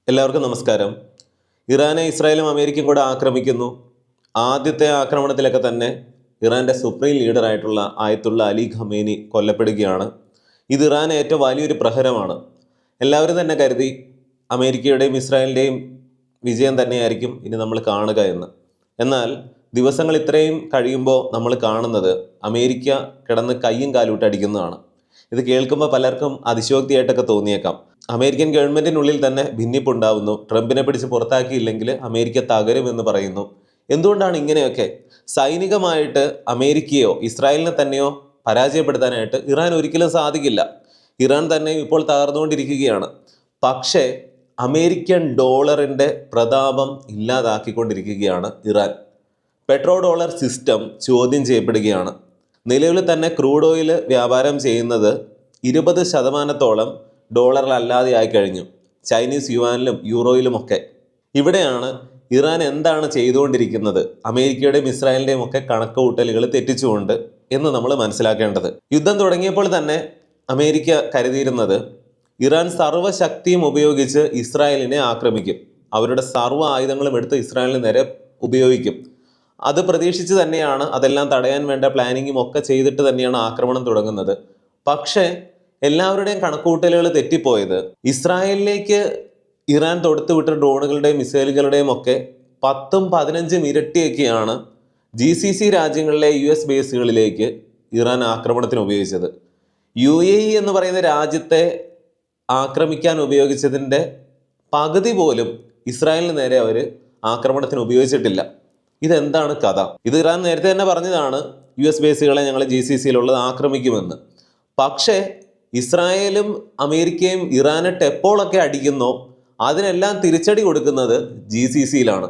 എല്ലാവർക്കും നമസ്കാരം. ഇറാനെ ഇസ്രായേലും അമേരിക്കയും കൂടെ ആക്രമിക്കുന്നു. ആദ്യത്തെ ആക്രമണത്തിലൊക്കെ തന്നെ ഇറാൻ്റെ സുപ്രീം ലീഡറായിട്ടുള്ള ആയത്തുള്ള അലി ഖമേനി കൊല്ലപ്പെടുകയാണ്. ഇത് ഇറാന് ഏറ്റവും വലിയൊരു പ്രഹരമാണ്. എല്ലാവരും തന്നെ കരുതി അമേരിക്കയുടെയും ഇസ്രായേലിൻ്റെയും വിജയം തന്നെയായിരിക്കും ഇനി നമ്മൾ കാണുക എന്ന്. എന്നാൽ ദിവസങ്ങൾ ഇത്രയും കഴിയുമ്പോൾ നമ്മൾ കാണുന്നത് അമേരിക്ക കിടന്ന് കയ്യും കാലൂട്ടടിക്കുന്നതാണ്. ഇത് കേൾക്കുമ്പോൾ പലർക്കും അതിശയോക്തിയായിട്ടൊക്കെ തോന്നിയേക്കാം. അമേരിക്കൻ ഗവൺമെൻറ്റിനുള്ളിൽ തന്നെ ഭിന്നിപ്പുണ്ടാവുന്നു. ട്രംപിനെ പിടിച്ച് പുറത്താക്കിയില്ലെങ്കിൽ അമേരിക്ക തകരുമെന്ന് പറയുന്നു. എന്തുകൊണ്ടാണ് ഇങ്ങനെയൊക്കെ? സൈനികമായിട്ട് അമേരിക്കയോ ഇസ്രായേലിനെ തന്നെയോ പരാജയപ്പെടുത്താനായിട്ട് ഇറാൻ ഒരിക്കലും സാധിക്കില്ല. ഇറാൻ തന്നെ ഇപ്പോൾ തകർന്നുകൊണ്ടിരിക്കുകയാണ്. പക്ഷേ അമേരിക്കൻ ഡോളറിൻ്റെ പ്രതാപം ഇല്ലാതാക്കിക്കൊണ്ടിരിക്കുകയാണ് ഇറാൻ. പെട്രോ ഡോളർ സിസ്റ്റം ചോദ്യം ചെയ്യപ്പെടുകയാണ്. നിലവിൽ തന്നെ ക്രൂഡ് ഓയിൽ വ്യാപാരം ചെയ്യുന്നത് 20% ഡോളറിലല്ലാതെ ആയി കഴിഞ്ഞു. ചൈനീസ് യുവാനിലും യൂറോയിലുമൊക്കെ. ഇവിടെയാണ് ഇറാൻ എന്താണ് ചെയ്തുകൊണ്ടിരിക്കുന്നത്, അമേരിക്കയുടെയും ഇസ്രായേലിൻ്റെയും ഒക്കെ കണക്കുകൂട്ടലുകൾ തെറ്റിച്ചുകൊണ്ട് എന്ന് നമ്മൾ മനസ്സിലാക്കേണ്ടത്. യുദ്ധം തുടങ്ങിയപ്പോൾ തന്നെ അമേരിക്ക കരുതിയിരുന്നത് ഇറാൻ സർവ്വശക്തിയും ഉപയോഗിച്ച് ഇസ്രായേലിനെ ആക്രമിക്കും, അവരുടെ സർവ്വ ആയുധങ്ങളും എടുത്ത് ഇസ്രായേലിന് നേരെ ഉപയോഗിക്കും. അത് പ്രതീക്ഷിച്ച് തന്നെയാണ്, അതെല്ലാം തടയാൻ വേണ്ട പ്ലാനിങ്ങും ഒക്കെ ചെയ്തിട്ട് തന്നെയാണ് ആക്രമണം തുടങ്ങുന്നത്. പക്ഷേ എല്ലാവരുടെയും കണക്കുകൂട്ടലുകൾ തെറ്റിപ്പോയത് ഇസ്രായേലിലേക്ക് ഇറാൻ തൊടുത്തുവിട്ട ഡ്രോണുകളുടെയും മിസൈലുകളുടെയും ഒക്കെ 10-15 ഇരട്ടിയൊക്കെയാണ് GCC രാജ്യങ്ങളിലെ US ബേസുകളിലേക്ക് ഇറാൻ ആക്രമണത്തിന് ഉപയോഗിച്ചത്. UAE എന്ന് പറയുന്ന രാജ്യത്തെ ആക്രമിക്കാൻ ഉപയോഗിച്ചതിൻ്റെ പകുതി പോലും ഇസ്രായേലിന് നേരെ അവർ ആക്രമണത്തിന് ഉപയോഗിച്ചിട്ടില്ല. ഇതെന്താണ് കഥ? ഇത് ഇറാൻ നേരത്തെ തന്നെ പറഞ്ഞതാണ്, US ബേസുകളെ ഞങ്ങൾ GCCയിലുള്ളത് ആക്രമിക്കുമെന്ന്. പക്ഷേ ഇസ്രായേലും അമേരിക്കയും ഇറാനിട്ട് എപ്പോഴൊക്കെ അടിക്കുന്നോ അതിനെല്ലാം തിരിച്ചടി കൊടുക്കുന്നത് GCCയിലാണ്,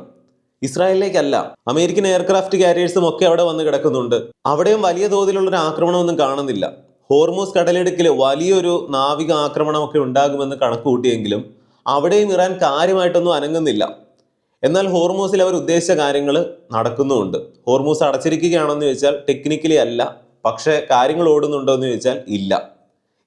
ഇസ്രായേലിലേക്കല്ല. അമേരിക്കൻ എയർക്രാഫ്റ്റ് കാരിയേഴ്സും ഒക്കെ അവിടെ വന്ന് കിടക്കുന്നുണ്ട്. അവിടെയും വലിയ തോതിലുള്ളൊരു ആക്രമണമൊന്നും കാണുന്നില്ല. ഹോർമൂസ് കടലിടുക്കിൽ വലിയൊരു നാവിക ആക്രമണമൊക്കെ ഉണ്ടാകുമെന്ന് കണക്ക് കൂട്ടിയെങ്കിലും അവിടെയും ഇറാൻ കാര്യമായിട്ടൊന്നും അനങ്ങുന്നില്ല. എന്നാൽ ഹോർമൂസിൽ അവർ ഉദ്ദേശിച്ച കാര്യങ്ങൾ നടക്കുന്നുമുണ്ട്. ഹോർമൂസ് അടച്ചിരിക്കുകയാണെന്ന് ചോദിച്ചാൽ ടെക്നിക്കലി അല്ല, പക്ഷേ കാര്യങ്ങൾ ഓടുന്നുണ്ടോ എന്ന് ചോദിച്ചാൽ ഇല്ല.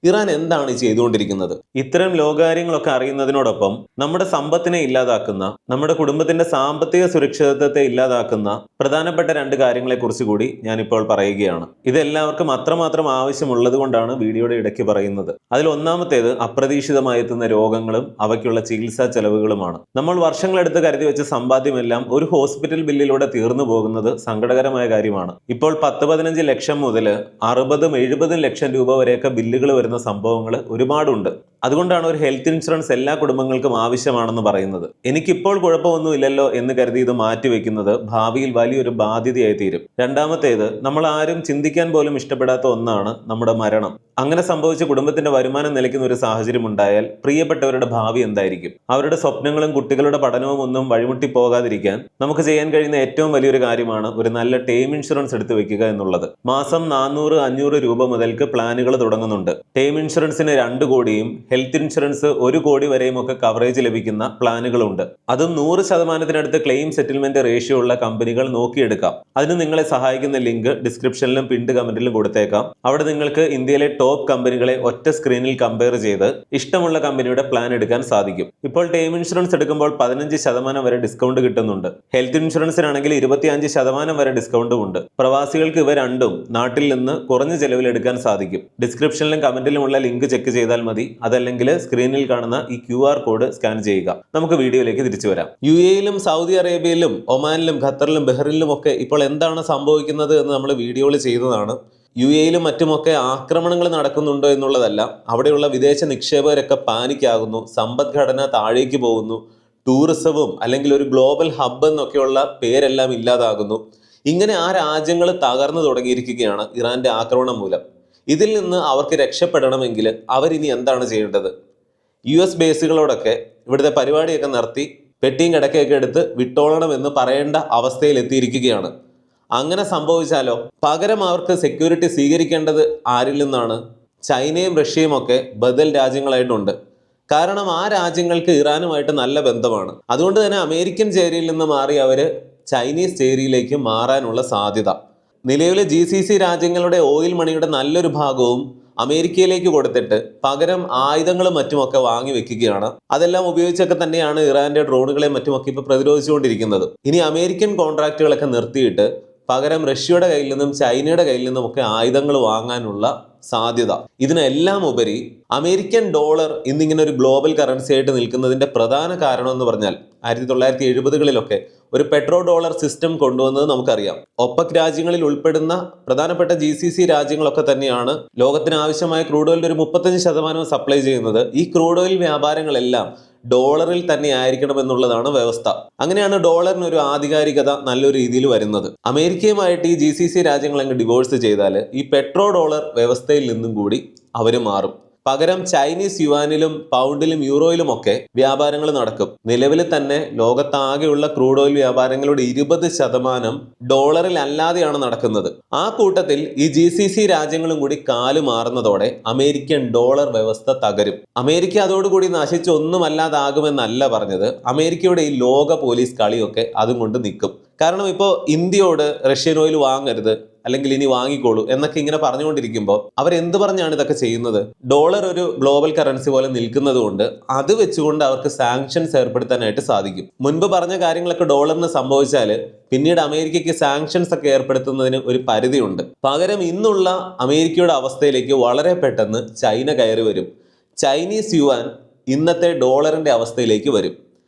ഇറാൻ എന്താണ് ചെയ്തുകൊണ്ടിരിക്കുന്നത്? ഇത്തരം ലോകകാര്യങ്ങളൊക്കെ അറിയുന്നതിനോടൊപ്പം നമ്മുടെ സമ്പത്തിനെ ഇല്ലാതാക്കുന്ന, നമ്മുടെ കുടുംബത്തിന്റെ സാമ്പത്തിക സുരക്ഷിതത്വത്തെ ഇല്ലാതാക്കുന്ന പ്രധാനപ്പെട്ട 2 കാര്യങ്ങളെക്കുറിച്ച് കൂടി ഞാനിപ്പോൾ പറയുകയാണ്. ഇതെല്ലാവർക്കും അത്രമാത്രം ആവശ്യമുള്ളത് കൊണ്ടാണ് വീഡിയോയുടെ ഇടയ്ക്ക് പറയുന്നത്. അതിൽ ഒന്നാമത്തേത് അപ്രതീക്ഷിതമായി എത്തുന്ന രോഗങ്ങളും അവയ്ക്കുള്ള ചികിത്സാ ചെലവുകളുമാണ്. നമ്മൾ വർഷങ്ങളെടുത്ത് കരുതി വെച്ച സമ്പാദ്യമെല്ലാം ഒരു ഹോസ്പിറ്റൽ ബില്ലിലൂടെ തീർന്നു പോകുന്നത് സങ്കടകരമായ കാര്യമാണ്. ഇപ്പോൾ 10-15 ലക്ഷം മുതൽ 60-70 ലക്ഷം രൂപ വരെയൊക്കെ ബില്ലുകൾ വരുന്ന സംഭവങ്ങൾ ഒരുപാടുണ്ട്. അതുകൊണ്ടാണ് ഒരു ഹെൽത്ത് ഇൻഷുറൻസ് എല്ലാ കുടുംബങ്ങൾക്കും ആവശ്യമാണെന്ന് പറയുന്നത്. എനിക്കിപ്പോൾ കുഴപ്പമൊന്നുമില്ലല്ലോ എന്ന് കരുതി ഇത് മാറ്റിവെക്കുന്നത് ഭാവിയിൽ വലിയൊരു ബാധ്യതയായി തീരും. രണ്ടാമത്തേത്, നമ്മൾ ആരും ചിന്തിക്കാൻ പോലും ഇഷ്ടപ്പെടാത്ത ഒന്നാണ് നമ്മുടെ മരണം. അങ്ങനെ സംഭവിച്ച കുടുംബത്തിന്റെ വരുമാനം നിലയ്ക്കുന്ന ഒരു സാഹചര്യം ഉണ്ടായാൽ പ്രിയപ്പെട്ടവരുടെ ഭാവി എന്തായിരിക്കും? അവരുടെ സ്വപ്നങ്ങളും കുട്ടികളുടെ പഠനവും ഒന്നും വഴിമുട്ടി പോകാതിരിക്കാൻ നമുക്ക് ചെയ്യാൻ കഴിയുന്ന ഏറ്റവും വലിയൊരു കാര്യമാണ് ഒരു നല്ല ടേം ഇൻഷുറൻസ് എടുത്തു വെക്കുക എന്നുള്ളത്. മാസം 400-500 രൂപ മുതൽക്ക് പ്ലാനുകൾ തുടങ്ങുന്നുണ്ട്. ടേം ഇൻഷുറൻസിന് 2 കോടിയും ഹെൽത്ത് ഇൻഷുറൻസ് 1 കോടി വരെയും ഒക്കെ കവറേജ് ലഭിക്കുന്ന പ്ലാനുകളുണ്ട്. അതും 100% ക്ലെയിം സെറ്റിൽമെന്റ് റേഷ്യോ ഉള്ള കമ്പനികൾ നോക്കിയെടുക്കാം. അതിന് നിങ്ങളെ സഹായിക്കുന്ന ലിങ്ക് ഡിസ്ക്രിപ്ഷനിലും പിൻഡ് കമന്റിലും കൊടുത്തേക്കാം. അവിടെ നിങ്ങൾക്ക് ഇന്ത്യയിലെ ടോപ്പ് കമ്പനികളെ ഒറ്റ സ്ക്രീനിൽ കമ്പയർ ചെയ്ത് ഇഷ്ടമുള്ള കമ്പനിയുടെ പ്ലാൻ എടുക്കാൻ സാധിക്കും. ഇപ്പോൾ ടേം ഇൻഷുറൻസ് എടുക്കുമ്പോൾ 15% വരെ ഡിസ്കൗണ്ട് കിട്ടുന്നുണ്ട്. ഹെൽത്ത് ഇൻഷുറൻസിനാണെങ്കിൽ 25% വരെ ഡിസ്കൗണ്ടും ഉണ്ട്. പ്രവാസികൾക്ക് ഇവ രണ്ടും നാട്ടിൽ നിന്ന് കുറഞ്ഞ ചെലവിൽ എടുക്കാൻ സാധിക്കും. ഡിസ്ക്രിപ്ഷനിലും കമന്റിലുമുള്ള ലിങ്ക് ചെക്ക് ചെയ്താൽ മതി. അതല്ലെങ്കിൽ സ്ക്രീനിൽ കാണുന്ന ഈ QR കോഡ് സ്കാൻ ചെയ്യുക. നമുക്ക് വീഡിയോയിലേക്ക് തിരിച്ചു വരാം. UAEയിലും സൗദി അറേബ്യയിലും ഒമാനിലും ഖത്തറിലും ബഹ്റിനിലും ഒക്കെ ഇപ്പോൾ എന്താണ് സംഭവിക്കുന്നത് എന്ന് നമ്മൾ വീഡിയോയിൽ ചെയ്തതാണ്. UAEയിലും മറ്റുമൊക്കെ ആക്രമണങ്ങൾ നടക്കുന്നുണ്ടോ എന്നുള്ളതല്ല, അവിടെയുള്ള വിദേശ നിക്ഷേപകരൊക്കെ പാനിക്കാകുന്നു, സമ്പദ്ഘടന താഴേക്ക് പോകുന്നു, ടൂറിസവും അല്ലെങ്കിൽ ഒരു ഗ്ലോബൽ ഹബ്ബ് എന്നൊക്കെയുള്ള പേരെല്ലാം ഇല്ലാതാകുന്നു. ഇങ്ങനെ ആ രാജ്യങ്ങൾ തകർന്നു തുടങ്ങിയിരിക്കുകയാണ് ഇറാന്റെ ആക്രമണം മൂലം. ഇതിൽ നിന്ന് അവർക്ക് രക്ഷപ്പെടണമെങ്കിൽ അവരിനി എന്താണ് ചെയ്യേണ്ടത്? US ബേസുകളോടൊക്കെ ഇവിടുത്തെ പരിപാടിയൊക്കെ നിർത്തി പെട്ടിയും കിടക്കയൊക്കെ എടുത്ത് വിട്ടോളണമെന്ന് പറയേണ്ട അവസ്ഥയിൽ എത്തിയിരിക്കുകയാണ്. അങ്ങനെ സംഭവിച്ചാലോ? പകരം അവർക്ക് സെക്യൂരിറ്റി സ്വീകരിക്കേണ്ടത് ആരിൽ നിന്നാണ്? ചൈനയും റഷ്യയും ഒക്കെ ബദൽ രാജ്യങ്ങളായിട്ടുണ്ട്. കാരണം ആ രാജ്യങ്ങൾക്ക് ഇറാനുമായിട്ട് നല്ല ബന്ധമാണ്. അതുകൊണ്ട് തന്നെ അമേരിക്കൻ ചേരിയിൽ നിന്ന് മാറി അവർ ചൈനീസ് ചേരിയിലേക്ക് മാറാനുള്ള സാധ്യത. നിലവിലെ GCC രാജ്യങ്ങളുടെ ഓയിൽ മണിയുടെ നല്ലൊരു ഭാഗവും അമേരിക്കയിലേക്ക് കൊടുത്തിട്ട് പകരം ആയുധങ്ങളും മറ്റുമൊക്കെ വാങ്ങി വെക്കുകയാണ്. അതെല്ലാം ഉപയോഗിച്ചൊക്കെ തന്നെയാണ് ഇറാന്റെ ഡ്രോണുകളെ മറ്റുമൊക്കെ ഇപ്പോൾ പ്രതിരോധിച്ചുകൊണ്ടിരിക്കുന്നത്. ഇനി അമേരിക്കൻ കോൺട്രാക്റ്റുകളൊക്കെ നിർത്തിയിട്ട് പകരം റഷ്യയുടെ കയ്യിൽ നിന്നും ചൈനയുടെ കയ്യിൽ നിന്നുമൊക്കെ ആയുധങ്ങൾ വാങ്ങാനുള്ള സാധ്യത. ഇതിനെല്ലാം ഉപരി അമേരിക്കൻ ഡോളർ ഇന്നിങ്ങനെ ഒരു ഗ്ലോബൽ കറൻസി ആയിട്ട് നിൽക്കുന്നതിന്റെ പ്രധാന കാരണം എന്ന് പറഞ്ഞാൽ 1970-കളിലൊക്കെ ഒരു പെട്രോ ഡോളർ സിസ്റ്റം കൊണ്ടുവന്നത് നമുക്കറിയാം. ഒപെക് രാജ്യങ്ങളിൽ ഉൾപ്പെടുന്ന പ്രധാനപ്പെട്ട GCC രാജ്യങ്ങളൊക്കെ തന്നെയാണ് ലോകത്തിന് ആവശ്യമായ ക്രൂഡ് ഓയിലിന്റെ ഒരു 35% സപ്ലൈ ചെയ്യുന്നത്. ഈ ക്രൂഡ് ഓയിൽ വ്യാപാരങ്ങളെല്ലാം ഡോളറിൽ തന്നെ ആയിരിക്കണം എന്നുള്ളതാണ് വ്യവസ്ഥ. അങ്ങനെയാണ് ഡോളറിന് ഒരു ആധികാരികത നല്ലൊരു രീതിയിൽ വരുന്നത്. അമേരിക്കയുമായിട്ട് ഈ GCC രാജ്യങ്ങൾ അങ്ങ് ഡിവോഴ്സ് ചെയ്താൽ ഈ പെട്രോ ഡോളർ വ്യവസ്ഥയിൽ നിന്നും കൂടി അവർ മാറും. പകരം ചൈനീസ് യുവാനിലും പൗണ്ടിലും യൂറോയിലും ഒക്കെ വ്യാപാരങ്ങൾ നടക്കും. നിലവിൽ തന്നെ ലോകത്താകെയുള്ള ക്രൂഡ് ഓയിൽ വ്യാപാരങ്ങളുടെ 20% ഡോളറിൽ അല്ലാതെയാണ് നടക്കുന്നത്. ആ കൂട്ടത്തിൽ ഈ GCC രാജ്യങ്ങളും കൂടി കാല് മാറുന്നതോടെ അമേരിക്കൻ ഡോളർ വ്യവസ്ഥ തകരും. അമേരിക്ക അതോടുകൂടി നശിച്ചൊന്നുമല്ലാതാകുമെന്നല്ല പറഞ്ഞത്. അമേരിക്കയുടെ ഈ ലോക പോലീസ് കളിയൊക്കെ അതും കൊണ്ട് നിൽക്കും. കാരണം ഇപ്പോൾ ഇന്ത്യയോട് റഷ്യൻ ഓയിൽ വാങ്ങരുത്, അല്ലെങ്കിൽ ഇനി വാങ്ങിക്കോളൂ എന്നൊക്കെ ഇങ്ങനെ പറഞ്ഞുകൊണ്ടിരിക്കുമ്പോൾ അവരെന്ത് പറഞ്ഞാണ് ഇതൊക്കെ ചെയ്യുന്നത്? ഡോളർ ഒരു ഗ്ലോബൽ കറൻസി പോലെ നിൽക്കുന്നത് കൊണ്ട് അത് വെച്ചുകൊണ്ട് അവർക്ക് സാങ്ഷൻസ് ഏർപ്പെടുത്താനായിട്ട് സാധിക്കും. മുൻപ് പറഞ്ഞ കാര്യങ്ങളൊക്കെ ഡോളറിന് സംഭവിച്ചാൽ പിന്നീട് അമേരിക്കയ്ക്ക് സാങ്ഷൻസ് ഒക്കെ ഏർപ്പെടുത്തുന്നതിന് ഒരു പരിധിയുണ്ട്. പകരം ഇന്നുള്ള അമേരിക്കയുടെ അവസ്ഥയിലേക്ക് വളരെ പെട്ടെന്ന് ചൈന കയറി വരും. ചൈനീസ് യുവാൻ ഇന്നത്തെ ഡോളറിന്റെ അവസ്ഥയിലേക്ക് വരും.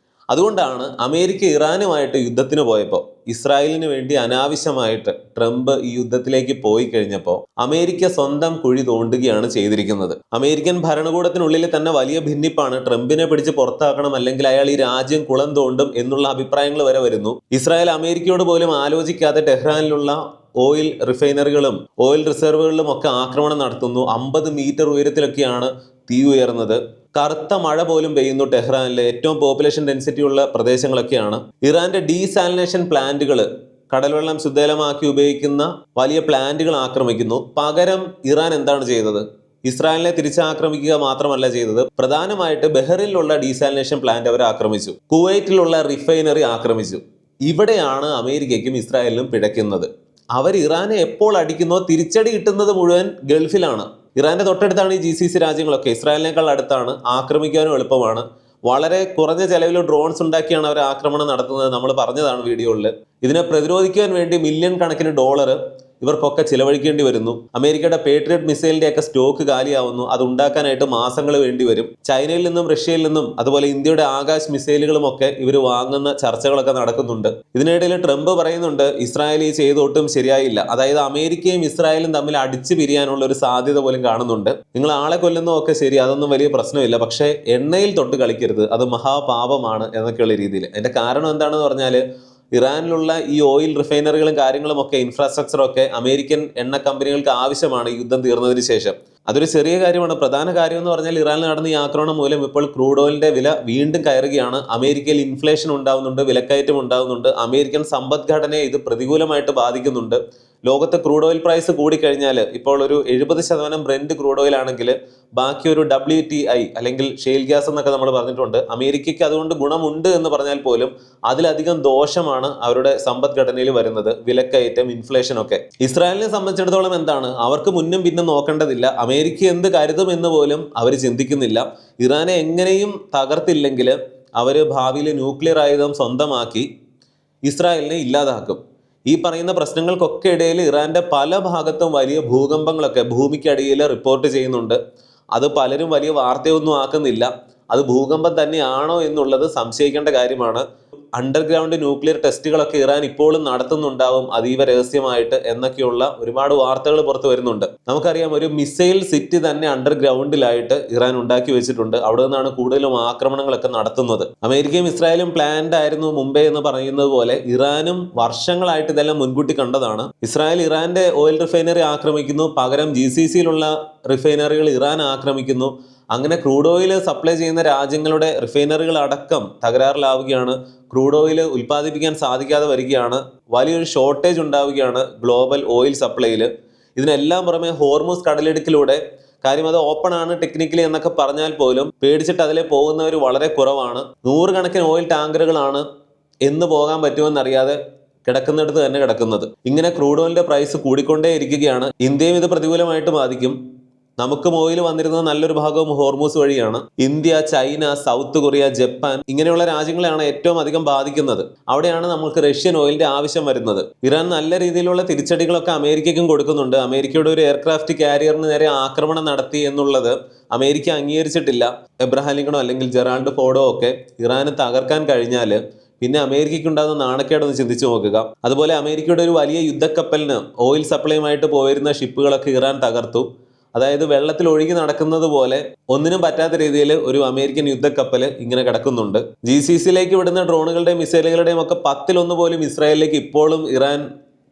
അതുകൊണ്ടാണ് അമേരിക്ക ഇറാനുമായിട്ട് യുദ്ധത്തിന് പോയപ്പോൾ ഇസ്രായേലിന് വേണ്ടി അനാവശ്യമായിട്ട് ട്രംപ് ഈ യുദ്ധത്തിലേക്ക് പോയി കഴിഞ്ഞപ്പോൾ അമേരിക്ക സ്വന്തം കുഴി തോണ്ടുകയാണ് ചെയ്തിരിക്കുന്നത്. അമേരിക്കൻ ഭരണകൂടത്തിനുള്ളിൽ തന്നെ വലിയ ഭിന്നിപ്പാണ്. ട്രംപിനെ പിടിച്ച് പുറത്താക്കണം, അല്ലെങ്കിൽ അയാൾ ഈ രാജ്യം കുളം തോണ്ടും എന്നുള്ള അഭിപ്രായങ്ങൾ വരെ വരുന്നു. ഇസ്രായേൽ അമേരിക്കയോട് പോലും ആലോചിക്കാതെ ടെഹ്റാനിലുള്ള ഓയിൽ റിഫൈനറികളും ഓയിൽ റിസർവുകളിലും ഒക്കെ ആക്രമണം നടത്തുന്നു. 50 മീറ്റർ ഉയരത്തിലൊക്കെയാണ് തീ ഉയർന്നത്. കറുത്ത മഴ പോലും പെയ്യുന്നു. ടെഹ്റാനിലെ ഏറ്റവും പോപ്പുലേഷൻ ഡെൻസിറ്റി ഉള്ള പ്രദേശങ്ങളൊക്കെയാണ്. ഇറാന്റെ ഡീസാലിനേഷൻ പ്ലാന്റുകൾ, കടൽവെള്ളം ശുദ്ധജലമാക്കി ഉപയോഗിക്കുന്ന വലിയ പ്ലാന്റുകൾ ആക്രമിക്കുന്നു. പകരം ഇറാൻ എന്താണ് ചെയ്തത്? ഇസ്രായേലിനെ തിരിച്ചാക്രമിക്കുക മാത്രമല്ല ചെയ്തത്, പ്രധാനമായിട്ട് ബഹ്റിനിലുള്ള ഡീസാലിനേഷൻ പ്ലാന്റ് അവർ ആക്രമിച്ചു. കുവൈറ്റിലുള്ള റിഫൈനറി ആക്രമിച്ചു. ഇവിടെയാണ് അമേരിക്കയ്ക്കും ഇസ്രായേലിനും പിഴയ്ക്കുന്നത്. അവർ ഇറാനെ എപ്പോൾ അടിക്കുന്നോ തിരിച്ചടി കിട്ടുന്നത് മുഴുവൻ ഗൾഫിലാണ്. ഇറാന്റെ തൊട്ടടുത്താണ് ഈ GCC രാജ്യങ്ങളൊക്കെ. ഇസ്രായേലിനേക്കാൾ അടുത്താണ്, ആക്രമിക്കാനും എളുപ്പമാണ്. വളരെ കുറഞ്ഞ ചെലവിൽ ഡ്രോൺസ് ഉണ്ടാക്കിയാണ് അവർ ആക്രമണം നടത്തുന്നത്. നമ്മൾ പറഞ്ഞതാണ് വീഡിയോയിൽ. ഇതിനെ പ്രതിരോധിക്കാൻ വേണ്ടി മില്യൺ കണക്കിന് ഡോളർ ഇവർക്കൊക്കെ ചിലവഴിക്കേണ്ടി വരുന്നു. അമേരിക്കയുടെ പേട്രിയറ്റ് മിസൈലിന്റെ ഒക്കെ സ്റ്റോക്ക് കാലിയാവുന്നു. അത് ഉണ്ടാക്കാനായിട്ട് മാസങ്ങൾ വേണ്ടി വരും. ചൈനയിൽ നിന്നും റഷ്യയിൽ നിന്നും അതുപോലെ ഇന്ത്യയുടെ ആകാശ് മിസൈലുകളും ഒക്കെ ഇവർ വാങ്ങുന്ന ചർച്ചകളൊക്കെ നടക്കുന്നുണ്ട്. ഇതിനിടയിൽ ട്രംപ് പറയുന്നുണ്ട് ഇസ്രായേൽ ഈ ചെയ്തൊട്ടും ശരിയായില്ല. അതായത് അമേരിക്കയും ഇസ്രായേലും തമ്മിൽ അടിച്ചു പിരിയാനുള്ള ഒരു സാധ്യത പോലും കാണുന്നുണ്ട്. നിങ്ങൾ ആളെ കൊല്ലുന്നതൊക്കെ ശരി, അതൊന്നും വലിയ പ്രശ്നമില്ല, പക്ഷേ എണ്ണയിൽ തൊട്ട് കളിക്കരുത്, അത് മഹാപാപമാണ് എന്നൊക്കെയുള്ള രീതിയിൽ. അതിന്റെ കാരണം എന്താണെന്ന് പറഞ്ഞാൽ ഇറാനിലുള്ള ഈ ഓയിൽ റിഫൈനറികളും കാര്യങ്ങളും ഒക്കെ ഇൻഫ്രാസ്ട്രക്ചറും ഒക്കെ അമേരിക്കൻ എണ്ണ കമ്പനികൾക്ക് ആവശ്യമാണ് യുദ്ധം തീർന്നതിന് ശേഷം. അതൊരു ചെറിയ കാര്യമാണ്. പ്രധാന കാര്യം എന്ന് പറഞ്ഞാൽ ഇറാനിൽ നടന്ന ഈ ആക്രമണം മൂലം ഇപ്പോൾ ക്രൂഡ് ഓയിലിന്റെ വില വീണ്ടും കയറുകയാണ്. അമേരിക്കയിൽ ഇൻഫ്ലേഷൻ ഉണ്ടാകുന്നുണ്ട്, വിലക്കയറ്റം ഉണ്ടാകുന്നുണ്ട്. അമേരിക്കൻ സമ്പദ്ഘടനയെ ഇത് പ്രതികൂലമായിട്ട് ബാധിക്കുന്നുണ്ട്. ലോകത്ത് ക്രൂഡ് ഓയിൽ പ്രൈസ് കൂടിക്കഴിഞ്ഞാൽ ഇപ്പോൾ ഒരു 70% ബ്രെന്റ് ക്രൂഡ് ഓയിൽ ആണെങ്കിൽ ബാക്കി ഒരു WTI അല്ലെങ്കിൽ ഷെയിൽ ഗ്യാസ് എന്നൊക്കെ നമ്മൾ പറഞ്ഞിട്ടുണ്ട്. അമേരിക്കയ്ക്ക് അതുകൊണ്ട് ഗുണമുണ്ട് എന്ന് പറഞ്ഞാൽ പോലും അതിലധികം ദോഷമാണ് അവരുടെ സമ്പദ്ഘടനയിൽ വരുന്നത്, വിലക്കയറ്റം, ഇൻഫ്ലേഷൻ ഒക്കെ. ഇസ്രായേലിനെ സംബന്ധിച്ചിടത്തോളം എന്താണ്, അവർക്ക് മുന്നും പിന്നും നോക്കേണ്ടതില്ല. അമേരിക്ക എന്ത് കരുതുമെന്ന് പോലും അവർ ചിന്തിക്കുന്നില്ല. ഇറാനെ എങ്ങനെയും തകർത്തില്ലെങ്കിൽ അവർ ഭാവിയിൽ ന്യൂക്ലിയർ ആയുധം സ്വന്തമാക്കി ഇസ്രായേലിനെ ഇല്ലാതാക്കും. ഈ പറയുന്ന പ്രശ്നങ്ങൾക്കൊക്കെ ഇടയിൽ ഇറാന്റെ പല ഭാഗത്തും വലിയ ഭൂകമ്പങ്ങളൊക്കെ ഭൂമിക്കടിയിൽ റിപ്പോർട്ട് ചെയ്യുന്നുണ്ട്. അത് പലരും വലിയ വാർത്തയൊന്നും ആക്കുന്നില്ല. അത് ഭൂകമ്പം തന്നെയാണോ എന്നുള്ളത് സംശയിക്കേണ്ട കാര്യമാണ്. അണ്ടർഗ്രൗണ്ട് ന്യൂക്ലിയർ ടെസ്റ്റുകളൊക്കെ ഇറാൻ ഇപ്പോഴും നടത്തുന്നുണ്ടാവും, അതീവ രഹസ്യമായിട്ട് എന്നൊക്കെയുള്ള ഒരുപാട് വാർത്തകൾ പുറത്തു വരുന്നുണ്ട്. നമുക്കറിയാം ഒരു മിസൈൽ സിറ്റി തന്നെ അണ്ടർഗ്രൗണ്ടിലായിട്ട് ഇറാൻ ഉണ്ടാക്കി വെച്ചിട്ടുണ്ട്. അവിടെ നിന്നാണ് കൂടുതലും ആക്രമണങ്ങളൊക്കെ നടത്തുന്നത്. അമേരിക്കയും ഇസ്രായേലും പ്ലാൻഡ് ആയിരുന്നു മുമ്പേ എന്ന് പറയുന്നത് പോലെ ഇറാനും വർഷങ്ങളായിട്ട് ഇതെല്ലാം മുൻകൂട്ടി കണ്ടതാണ്. ഇസ്രായേൽ ഇറാന്റെ ഓയിൽ റിഫൈനറി ആക്രമിക്കുന്നു, പകരം GCCയിലുള്ള റിഫൈനറികൾ ഇറാൻ ആക്രമിക്കുന്നു. അങ്ങനെ ക്രൂഡ് ഓയിൽ സപ്ലൈ ചെയ്യുന്ന രാജ്യങ്ങളുടെ റിഫൈനറികൾ അടക്കം തകരാറിലാവുകയാണ്. ക്രൂഡ് ഓയിൽ ഉൽപ്പാദിപ്പിക്കാൻ സാധിക്കാതെ വരികയാണ്. വലിയൊരു ഷോർട്ടേജ് ഉണ്ടാവുകയാണ് ഗ്ലോബൽ ഓയിൽ സപ്ലൈയിൽ. ഇതിനെല്ലാം പുറമെ ഹോർമുസ് കടലിടുക്കിലൂടെ, കാര്യം അത് ഓപ്പൺ ആണ് ടെക്നിക്കലി എന്നൊക്കെ പറഞ്ഞാൽ പോലും പേടിച്ചിട്ട് അതിലെ പോകുന്നവർ വളരെ കുറവാണ്. 100 കണക്കിന് ഓയിൽ ടാങ്കറുകളാണ് എന്ന് പോകാൻ പറ്റുമെന്നറിയാതെ കിടക്കുന്നിടത്ത് തന്നെ കിടക്കുന്നത്. ഇങ്ങനെ ക്രൂഡ് ഓയിലിന്റെ പ്രൈസ് കൂടിക്കൊണ്ടേ ഇരിക്കുകയാണ്. ഇന്ത്യയും ഇത് പ്രതികൂലമായിട്ട് ബാധിക്കും. നമുക്കും ഓയിൽ വന്നിരുന്നത് നല്ലൊരു ഭാഗവും ഹോർമൂസ് വഴിയാണ്. India, China, south Korea, Japan ഇങ്ങനെയുള്ള രാജ്യങ്ങളെയാണ് ഏറ്റവും അധികം ബാധിക്കുന്നത്. അവിടെയാണ് നമുക്ക് റഷ്യൻ ഓയിലിന്റെ ആവശ്യം വരുന്നത്. ഇറാൻ നല്ല രീതിയിലുള്ള തിരിച്ചടികളൊക്കെ അമേരിക്കയ്ക്കും കൊടുക്കുന്നുണ്ട്. അമേരിക്കയുടെ ഒരു എയർക്രാഫ്റ്റ് കാരിയറിന് നേരെ ആക്രമണം നടത്തി എന്നുള്ളത് അമേരിക്ക അംഗീകരിച്ചിട്ടില്ല. എബ്രഹാം ലിങ്കണോ അല്ലെങ്കിൽ ജെറാൾഡ് ഫോർഡോ ഒക്കെ ഇറാന് തകർക്കാൻ കഴിഞ്ഞാൽ പിന്നെ അമേരിക്കയ്ക്ക് ഉണ്ടാകുന്ന നാണക്കേടൊന്ന് ചിന്തിച്ചു നോക്കുക. അതുപോലെ അമേരിക്കയുടെ ഒരു വലിയ യുദ്ധക്കപ്പലിന് ഓയിൽ സപ്ലൈയുമായിട്ട് പോയിരുന്ന ഷിപ്പുകളൊക്കെ ഇറാൻ തകർത്തു. അതായത് വെള്ളത്തിൽ ഒഴുകി നടക്കുന്നത് പോലെ ഒന്നിനും പറ്റാത്ത രീതിയിൽ ഒരു അമേരിക്കൻ യുദ്ധക്കപ്പൽ ഇങ്ങനെ കിടക്കുന്നുണ്ട്. GCCയിലേക്ക് വിടുന്ന ഡ്രോണുകളുടെയും മിസൈലുകളുടെയും ഒക്കെ 10-1 പോലും ഇസ്രായേലിലേക്ക് ഇപ്പോഴും ഇറാൻ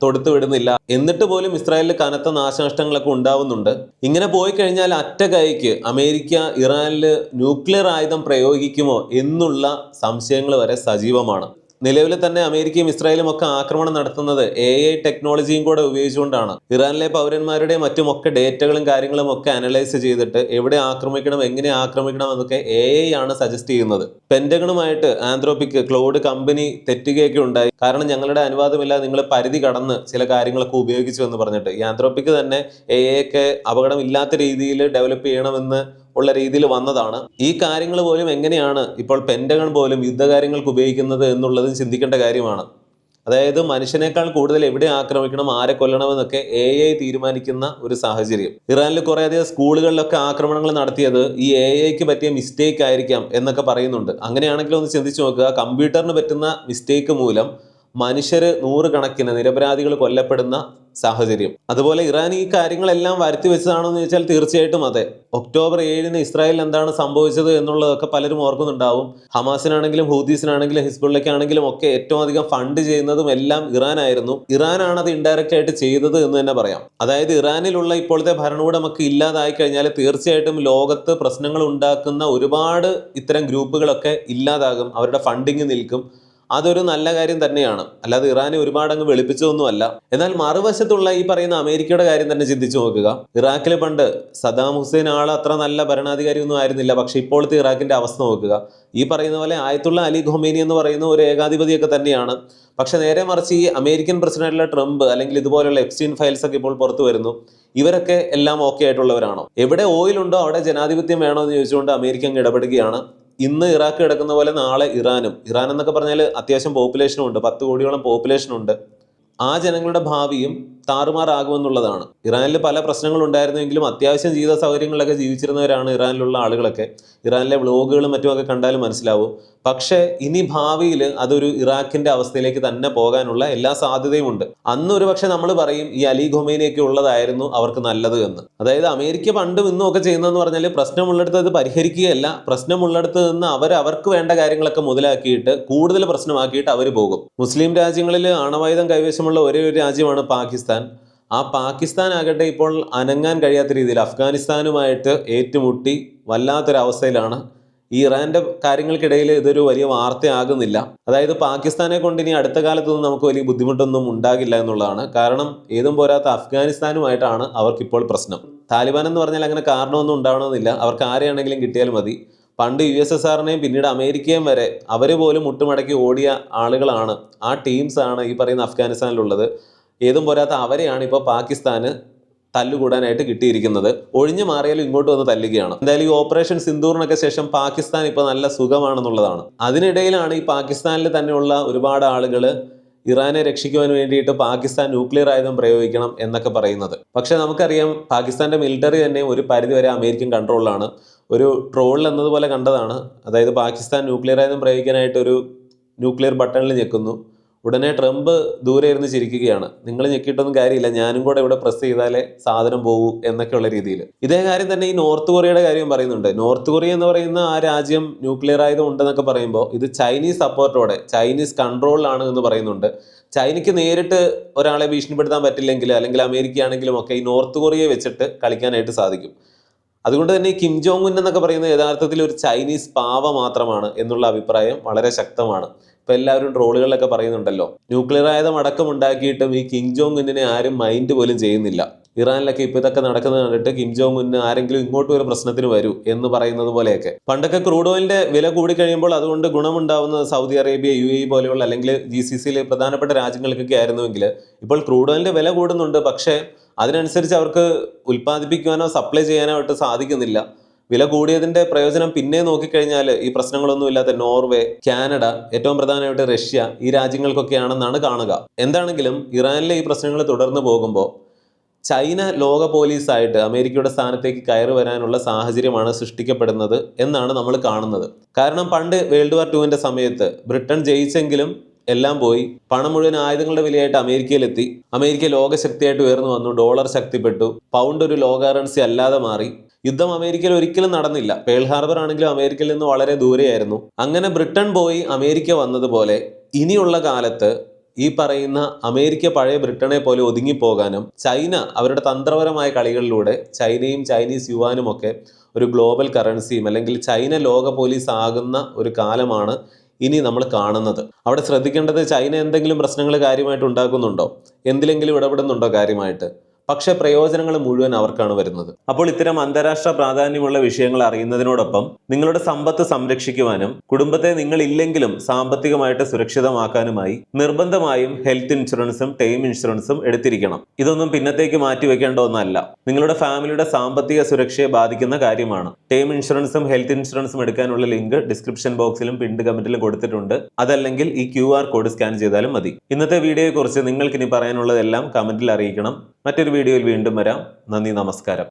തൊടുത്തു വിടുന്നില്ല. എന്നിട്ട് പോലും ഇസ്രായേലിൽ കനത്ത നാശനഷ്ടങ്ങളൊക്കെ ഉണ്ടാവുന്നുണ്ട്. ഇങ്ങനെ പോയി കഴിഞ്ഞാൽ അറ്റ കൈക്ക് അമേരിക്ക ഇറാനിൽ ന്യൂക്ലിയർ ആയുധം പ്രയോഗിക്കുമോ എന്നുള്ള സംശയങ്ങൾ വരെ സജീവമാണ്. നിലവിൽ തന്നെ അമേരിക്കയും ഇസ്രായേലും ഒക്കെ ആക്രമണം നടത്തുന്നത് AI ടെക്നോളജിയും കൂടെ ഉപയോഗിച്ചുകൊണ്ടാണ്. ഇറാനിലെ പൗരന്മാരുടെ മറ്റുമൊക്കെ ഡേറ്റകളും കാര്യങ്ങളും ഒക്കെ അനലൈസ് ചെയ്തിട്ട് എവിടെ ആക്രമിക്കണം, എങ്ങനെ ആക്രമിക്കണം എന്നൊക്കെ AI ആണ് സജസ്റ്റ് ചെയ്യുന്നത്. പെന്റഗണുമായിട്ട് ആന്ത്രോപിക് ക്ലൗഡ് കമ്പനി തെറ്റുകയൊക്കെ ഉണ്ടായി. കാരണം ഞങ്ങളുടെ അനുവാദമില്ലാതെ നിങ്ങൾ പരിധി കടന്ന് ചില കാര്യങ്ങളൊക്കെ ഉപയോഗിച്ചു എന്ന് പറഞ്ഞിട്ട്. ഈ ആന്ത്രോപിക് തന്നെ AI ഒക്കെ അപകടമില്ലാത്ത രീതിയിൽ ഡെവലപ്പ് ചെയ്യണമെന്ന് ഉള്ള രീതിയിൽ വന്നതാണ്. ഈ കാര്യങ്ങൾ പോലും എങ്ങനെയാണ് ഇപ്പോൾ പെന്റഗൺ പോലും യുദ്ധകാര്യങ്ങൾക്ക് ഉപയോഗിക്കുന്നത് എന്നുള്ളത് ചിന്തിക്കേണ്ട കാര്യമാണ്. അതായത് മനുഷ്യനേക്കാൾ കൂടുതൽ എവിടെ ആക്രമിക്കണം, ആരെ കൊല്ലണമെന്നൊക്കെ AI തീരുമാനിക്കുന്ന ഒരു സാഹചര്യം. ഇറാനിൽ കുറേയധികം സ്കൂളുകളിലൊക്കെ ആക്രമണങ്ങൾ നടത്തിയത് ഈ AIക്ക് പറ്റിയ മിസ്റ്റേക്ക് ആയിരിക്കാം എന്നൊക്കെ പറയുന്നുണ്ട്. അങ്ങനെയാണെങ്കിൽ ഒന്ന് ചിന്തിച്ചു നോക്കുക, കമ്പ്യൂട്ടറിന് പറ്റുന്ന മിസ്റ്റേക്ക് മൂലം മനുഷ്യര് 100 കണക്കിന് നിരപരാധികൾ കൊല്ലപ്പെടുന്ന സാഹചര്യം. അതുപോലെ ഇറാൻ ഈ കാര്യങ്ങളെല്ലാം വരുത്തി വെച്ചതാണോ എന്ന് ചോദിച്ചാൽ തീർച്ചയായിട്ടും അതെ. ഒക്ടോബർ 7-ന് ഇസ്രായേലിൽ എന്താണ് സംഭവിച്ചത് എന്നുള്ളതൊക്കെ പലരും ഓർക്കുന്നുണ്ടാവും. ഹമാസിനാണെങ്കിലും ഹൂതീസിനാണെങ്കിലും ഹിസ്ബുള്ളയ്ക്കാണെങ്കിലും ഒക്കെ ഏറ്റവും അധികം ഫണ്ട് ചെയ്യുന്നതും എല്ലാം ഇറാനായിരുന്നു. ഇറാനാണ് അത് ഇൻഡയറക്റ്റ് ആയിട്ട് ചെയ്തത് എന്ന് തന്നെ പറയാം. അതായത് ഇറാനിലുള്ള ഇപ്പോഴത്തെ ഭരണകൂടമൊക്കെ ഇല്ലാതായി കഴിഞ്ഞാൽ തീർച്ചയായിട്ടും ലോകത്ത് പ്രശ്നങ്ങൾ ഉണ്ടാക്കുന്ന ഒരുപാട് ഇത്തരം ഗ്രൂപ്പുകളൊക്കെ ഇല്ലാതാകും, അവരുടെ ഫണ്ടിങ് നിൽക്കും. അതൊരു നല്ല കാര്യം തന്നെയാണ്, അല്ലാതെ ഇറാനെ ഒരുപാട് അങ്ങ് വെളുപ്പിച്ചതൊന്നുമല്ല. എന്നാൽ മറുവശത്തുള്ള ഈ പറയുന്ന അമേരിക്കയുടെ കാര്യം തന്നെ ചിന്തിച്ചു നോക്കുക. ഇറാഖിൽ പണ്ട് സദാം ഹുസൈൻ ആൾ അത്ര നല്ല ഭരണാധികാരി ഒന്നും ആയിരുന്നില്ല. പക്ഷെ ഇപ്പോഴത്തെ ഇറാഖിന്റെ അവസ്ഥ നോക്കുക. ഈ പറയുന്ന പോലെ ആയത്തുള്ള അലി ഖൊമേനി എന്ന് പറയുന്ന ഒരു ഏകാധിപതിയൊക്കെ തന്നെയാണ്. പക്ഷെ നേരെ മറിച്ച് ഈ അമേരിക്കൻ പ്രസിഡന്റുള്ള ട്രംപ് അല്ലെങ്കിൽ ഇതുപോലുള്ള എപ്സ്റ്റീൻ ഫയൽസ് ഒക്കെ ഇപ്പോൾ പുറത്തു വരുന്നു. ഇവരൊക്കെ എല്ലാം ഓക്കെ ആയിട്ടുള്ളവരാണോ? എവിടെ ഓയിൽ ഉണ്ടോ അവിടെ ജനാധിപത്യം വേണോ എന്ന് ചോദിച്ചുകൊണ്ട് അമേരിക്ക അങ്ങ് ഇടപെടുകയാണ്. ഇന്ന് ഇറാഖ് കിടക്കുന്ന പോലെ നാളെ ഇറാനും. ഇറാൻ എന്നൊക്കെ പറഞ്ഞാൽ അത്യാവശ്യം പോപ്പുലേഷനും ഉണ്ട്, 10 കോടിയോളം പോപ്പുലേഷനുണ്ട്. ആ ജനങ്ങളുടെ ഭാവിയും താറുമാറാകുമെന്നുള്ളതാണ്. ഇറാനിൽ പല പ്രശ്നങ്ങളും ഉണ്ടായിരുന്നെങ്കിലും അത്യാവശ്യം ജീവിത സൗകര്യങ്ങളിലൊക്കെ ജീവിച്ചിരുന്നവരാണ് ഇറാനിലുള്ള ആളുകളൊക്കെ. ഇറാനിലെ വ്ളോഗുകളും മറ്റുമൊക്കെ കണ്ടാലും മനസ്സിലാവും. പക്ഷേ ഇനി ഭാവിയിൽ അതൊരു ഇറാഖിന്റെ അവസ്ഥയിലേക്ക് തന്നെ പോകാനുള്ള എല്ലാ സാധ്യതയും ഉണ്ട്. അന്ന് ഒരു പക്ഷെ നമ്മൾ പറയും ഈ അലി ഖൊമേനിയൊക്കെ ഉള്ളതായിരുന്നു അവർക്ക് നല്ലത് എന്ന്. അതായത് അമേരിക്ക പണ്ടും ഇന്നും ഒക്കെ ചെയ്യുന്നതെന്ന് പറഞ്ഞാൽ പ്രശ്നമുള്ളിടത്ത് അത് പരിഹരിക്കുകയല്ല, പ്രശ്നമുള്ളിടത്ത് നിന്ന് അവർക്ക് വേണ്ട കാര്യങ്ങളൊക്കെ മുതലാക്കിയിട്ട് കൂടുതൽ പ്രശ്നമാക്കിയിട്ട് അവർ പോകും. മുസ്ലിം രാജ്യങ്ങളിൽ ആണവായുധം കൈവശമുള്ള ഒരേ ഒരു രാജ്യമാണ് പാകിസ്ഥാൻ. ആ പാകിസ്ഥാൻ ആകട്ടെ ഇപ്പോൾ അനങ്ങാൻ കഴിയാത്ത രീതിയിൽ അഫ്ഗാനിസ്ഥാനുമായിട്ട് ഏറ്റുമുട്ടി വല്ലാത്തൊരവസ്ഥയിലാണ്. ഈ ഇറാന്റെ കാര്യങ്ങൾക്കിടയിൽ ഇതൊരു വലിയ വാർത്തയാകുന്നില്ല. അതായത് പാകിസ്ഥാനെ കൊണ്ട് ഇനി അടുത്ത കാലത്തൊന്നും നമുക്ക് വലിയ ബുദ്ധിമുട്ടൊന്നും ഉണ്ടാകില്ല എന്നുള്ളതാണ്. കാരണം ഏതും പോരാത്ത അഫ്ഗാനിസ്ഥാനുമായിട്ടാണ് അവർക്കിപ്പോൾ പ്രശ്നം. താലിബാൻ എന്ന് പറഞ്ഞാൽ അങ്ങനെ കാരണമൊന്നും ഉണ്ടാവണമെന്നില്ല, അവർക്ക് ആരെയാണെങ്കിലും കിട്ടിയാൽ മതി. പണ്ട് USSRനെയും പിന്നീട് അമേരിക്കയും വരെ അവർ പോലും മുട്ടുമടക്കി ഓടിയ ആളുകളാണ്, ആ ടീംസാണ് ഈ പറയുന്ന അഫ്ഗാനിസ്ഥാനിലുള്ളത്. ഏതും പോരാത്ത അവരെയാണ് ഇപ്പോൾ പാകിസ്ഥാന് തല്ലുകൂടാനായിട്ട് കിട്ടിയിരിക്കുന്നത്. ഒഴിഞ്ഞു മാറിയാലും ഇങ്ങോട്ട് വന്ന് തല്ലുകയാണ്. എന്തായാലും ഈ ഓപ്പറേഷൻ സിന്ദൂറിനൊക്കെ ശേഷം പാകിസ്ഥാൻ ഇപ്പോൾ നല്ല സുഖമാണെന്നുള്ളതാണ്. അതിനിടയിലാണ് ഈ പാകിസ്ഥാനിൽ തന്നെയുള്ള ഒരുപാട് ആളുകൾ ഇറാനെ രക്ഷിക്കുവാൻ വേണ്ടിയിട്ട് പാകിസ്ഥാൻ ന്യൂക്ലിയർ ആയുധം പ്രയോഗിക്കണം എന്നൊക്കെ പറയുന്നത്. പക്ഷെ നമുക്കറിയാം പാകിസ്ഥാന്റെ മിലിറ്ററി തന്നെ ഒരു പരിധിവരെ അമേരിക്കൻ കൺട്രോളിലാണ്. ഒരു ട്രോളിൽ എന്നതുപോലെ കണ്ടതാണ്. അതായത് പാകിസ്ഥാൻ ന്യൂക്ലിയർ ആയുധം പ്രയോഗിക്കാനായിട്ട് ഒരു ന്യൂക്ലിയർ ബട്ടണിൽ ഞെക്കുന്നു. ഉടനെ ട്രംപ് ദൂരെ ഇരുന്ന് ചിരിക്കുകയാണ്, നിങ്ങൾ ഞെക്കിയിട്ടൊന്നും കാര്യമില്ല, ഞാനും കൂടെ ഇവിടെ പ്രസ് ചെയ്താലേ സാധനം പോകൂ എന്നൊക്കെയുള്ള രീതിയിൽ. ഇതേ കാര്യം തന്നെ ഈ നോർത്ത് കൊറിയയുടെ കാര്യം പറയുന്നുണ്ട്. നോർത്ത് കൊറിയ എന്ന് പറയുന്ന ആ രാജ്യം ന്യൂക്ലിയർ ആയുധം ഉണ്ടെന്നൊക്കെ പറയുമ്പോൾ ഇത് ചൈനീസ് സപ്പോർട്ടോടെ ചൈനീസ് കൺട്രോളിലാണ് എന്ന് പറയുന്നുണ്ട്. ചൈനയ്ക്ക് നേരിട്ട് ഒരാളെ ഭീഷണിപ്പെടുത്താൻ പറ്റില്ലെങ്കിൽ അല്ലെങ്കിൽ അമേരിക്കയാണെങ്കിലും ഒക്കെ ഈ നോർത്ത് കൊറിയയെ വെച്ചിട്ട് കളിക്കാനായിട്ട് സാധിക്കും. അതുകൊണ്ട് തന്നെ ഈ കിം ജോങ് ഉൻ എന്നൊക്കെ പറയുന്നത് യഥാർത്ഥത്തിൽ ഒരു ചൈനീസ് പാവ മാത്രമാണ് എന്നുള്ള അഭിപ്രായം വളരെ ശക്തമാണ്. ഇപ്പം എല്ലാവരും ട്രോളുകളിലൊക്കെ പറയുന്നുണ്ടല്ലോ, ന്യൂക്ലിയർ ആയുധം അടക്കം ഉണ്ടാക്കിയിട്ടും ഈ കിം ജോങ് ഉന്നിനെ ആരും മൈൻഡ് പോലും ചെയ്യുന്നില്ല. ഇറാനിലൊക്കെ ഇപ്പോൾ ഇതൊക്കെ നടക്കുന്നത് കണ്ടിട്ട് കിം ജോങ് ഉന്ന് ആരെങ്കിലും ഇങ്ങോട്ട് ഒരു പ്രശ്നത്തിന് വരൂ എന്ന് പറയുന്നത് പോലെയൊക്കെ. പണ്ടൊക്കെ ക്രൂഡ് ഓയിലിന്റെ വില കൂടിക്കഴിയുമ്പോൾ അതുകൊണ്ട് ഗുണമുണ്ടാവുന്നത് സൗദി അറേബ്യ, UAE പോലെയുള്ള അല്ലെങ്കിൽ GCCയിലെ പ്രധാനപ്പെട്ട രാജ്യങ്ങൾക്കൊക്കെ ആയിരുന്നുവെങ്കിൽ ഇപ്പോൾ ക്രൂഡ് ഓയിലിന്റെ വില കൂടുന്നുണ്ട്. പക്ഷേ അതിനനുസരിച്ച് അവർക്ക് ഉൽപ്പാദിപ്പിക്കുവാനോ സപ്ലൈ ചെയ്യാനോ ആയിട്ട് സാധിക്കുന്നില്ല. വില കൂടിയതിന്റെ പ്രയോജനം പിന്നെ നോക്കിക്കഴിഞ്ഞാൽ ഈ പ്രശ്നങ്ങളൊന്നും ഇല്ലാത്ത നോർവേ, കാനഡ, ഏറ്റവും പ്രധാനമായിട്ട് റഷ്യ, ഈ രാജ്യങ്ങൾക്കൊക്കെയാണെന്നാണ് കാണുക. എന്താണെങ്കിലും ഇറാനിലെ ഈ പ്രശ്നങ്ങൾ തുടർന്ന് പോകുമ്പോൾ ചൈന ലോക പോലീസായിട്ട് അമേരിക്കയുടെ സ്ഥാനത്തേക്ക് കയറി വരാനുള്ള സാഹചര്യമാണ് സൃഷ്ടിക്കപ്പെടുന്നത് എന്നാണ് നമ്മൾ കാണുന്നത്. കാരണം പണ്ട് വേൾഡ് വാർ 2 സമയത്ത് ബ്രിട്ടൻ ജയിച്ചെങ്കിലും എല്ലാം പോയി. പണം മുഴുവൻ ആയുധങ്ങളുടെ വിലയായിട്ട് അമേരിക്കയിലെത്തി. അമേരിക്ക ലോകശക്തിയായിട്ട് ഉയർന്നു വന്നു. ഡോളർ ശക്തിപ്പെട്ടു. പൗണ്ട് ഒരു ലോക കറൻസി അല്ലാതെ മാറി. യുദ്ധം അമേരിക്കയിൽ ഒരിക്കലും നടന്നില്ല. പേൾ ഹാർബർ ആണെങ്കിലും അമേരിക്കയിൽ നിന്ന് വളരെ ദൂരെയായിരുന്നു. അങ്ങനെ ബ്രിട്ടൻ പോയി അമേരിക്ക വന്നതുപോലെ ഇനിയുള്ള കാലത്ത് ഈ പറയുന്ന അമേരിക്ക പഴയ ബ്രിട്ടനെ പോലെ ഒതുങ്ങിപ്പോകാനും ചൈന അവരുടെ തന്ത്രപരമായ കളികളിലൂടെ ചൈനയും ചൈനീസ് യുവാനും ഒക്കെ ഒരു ഗ്ലോബൽ കറൻസിയും അല്ലെങ്കിൽ ചൈന ലോക പോലീസ് ആകുന്ന ഒരു കാലമാണ് ഇനി നമ്മൾ കാണുന്നത്. അവിടെ ശ്രദ്ധിക്കേണ്ടത് ചൈന എന്തെങ്കിലും പ്രശ്നങ്ങൾ കാര്യമായിട്ട് ഉണ്ടാക്കുന്നുണ്ടോ, എന്തിലെങ്കിലും ഇടപെടുന്നുണ്ടോ കാര്യമായിട്ട്? പക്ഷെ പ്രയോജനങ്ങൾ മുഴുവൻ അവർക്കാണ് വരുന്നത്. അപ്പോൾ ഇത്തരം അന്താരാഷ്ട്ര പ്രാധാന്യമുള്ള വിഷയങ്ങൾ അറിയുന്നതിനോടൊപ്പം നിങ്ങളുടെ സമ്പത്ത് സംരക്ഷിക്കുവാനും കുടുംബത്തെ നിങ്ങളില്ലെങ്കിലും സാമ്പത്തികമായിട്ട് സുരക്ഷിതമാക്കാനുമായി നിർബന്ധമായും ഹെൽത്ത് ഇൻഷുറൻസും ടേം ഇൻഷുറൻസും എടുത്തിരിക്കണം. ഇതൊന്നും പിന്നത്തേക്ക് മാറ്റിവെക്കേണ്ട ഒന്നല്ല. നിങ്ങളുടെ ഫാമിലിയുടെ സാമ്പത്തിക സുരക്ഷയെ ബാധിക്കുന്ന കാര്യമാണ്. ടേം ഇൻഷുറൻസും ഹെൽത്ത് ഇൻഷുറൻസും എടുക്കാനുള്ള ലിങ്ക് ഡിസ്ക്രിപ്ഷൻ ബോക്സിലും പിൻഡ് കമന്റിലും കൊടുത്തിട്ടുണ്ട്. അതല്ലെങ്കിൽ ഈ QR കോഡ് സ്കാൻ ചെയ്താലും മതി. ഇന്നത്തെ വീഡിയോയെക്കുറിച്ച് നിങ്ങൾക്ക് ഇനി പറയാനുള്ളതെല്ലാം കമന്റിൽ അറിയിക്കണം. മറ്റൊരു വീഡിയോയിൽ വീണ്ടും വരാം. നന്ദി, നമസ്കാരം.